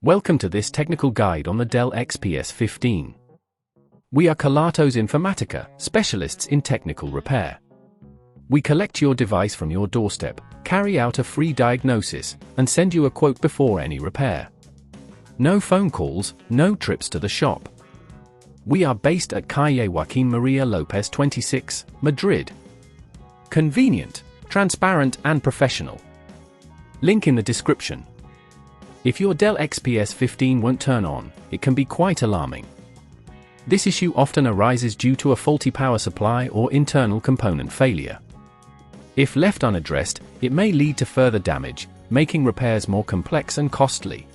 Welcome to this technical guide on the Dell XPS 15. We are Kelatos Informatica, specialists in technical repair. We collect your device from your doorstep, carry out a free diagnosis, and send you a quote before any repair. No phone calls, no trips to the shop. We are based at Calle Joaquín María López 26, Madrid. Convenient, transparent and professional. Link in the description. If your Dell XPS 15 won't turn on, it can be quite alarming. This issue often arises due to a faulty power supply or internal component failure. If left unaddressed, it may lead to further damage, making repairs more complex and costly.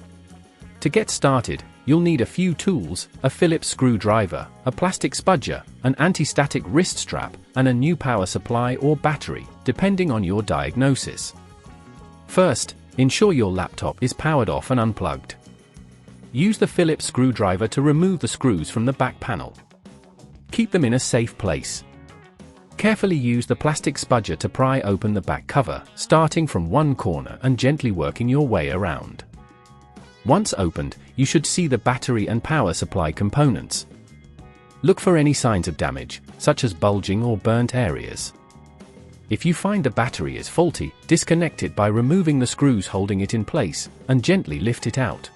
To get started, you'll need a few tools: a Phillips screwdriver, a plastic spudger, an anti-static wrist strap, and a new power supply or battery, depending on your diagnosis. First, ensure your laptop is powered off and unplugged. Use the Phillips screwdriver to remove the screws from the back panel. Keep them in a safe place. Carefully use the plastic spudger to pry open the back cover, starting from one corner and gently working your way around. Once opened, you should see the battery and power supply components. Look for any signs of damage, such as bulging or burnt areas. If you find the battery is faulty, disconnect it by removing the screws holding it in place, and gently lift it out.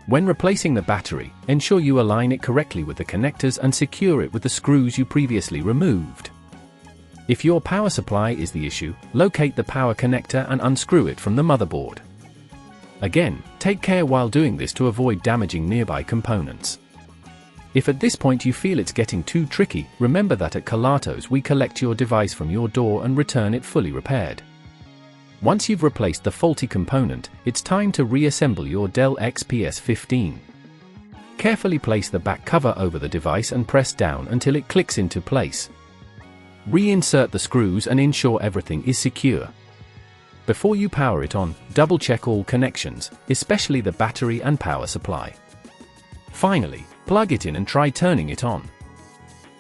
When replacing the battery, ensure you align it correctly with the connectors and secure it with the screws you previously removed. If your power supply is the issue, locate the power connector and unscrew it from the motherboard. Again, take care while doing this to avoid damaging nearby components. If at this point you feel it's getting too tricky, remember that at Kelatos we collect your device from your door and return it fully repaired. Once you've replaced the faulty component, it's time to reassemble your Dell XPS 15. Carefully place the back cover over the device and press down until it clicks into place. Reinsert the screws and ensure everything is secure. Before you power it on, double-check all connections, especially the battery and power supply. Finally, plug it in and try turning it on.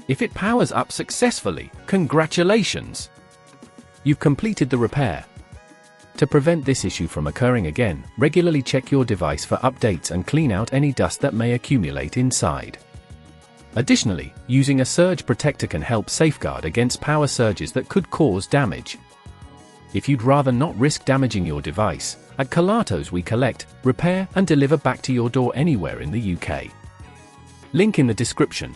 If it powers up successfully, congratulations! You've completed the repair. To prevent this issue from occurring again, regularly check your device for updates and clean out any dust that may accumulate inside. Additionally, using a surge protector can help safeguard against power surges that could cause damage. If you'd rather not risk damaging your device, at Kelatos we collect, repair and deliver back to your door anywhere in the UK. Link in the description.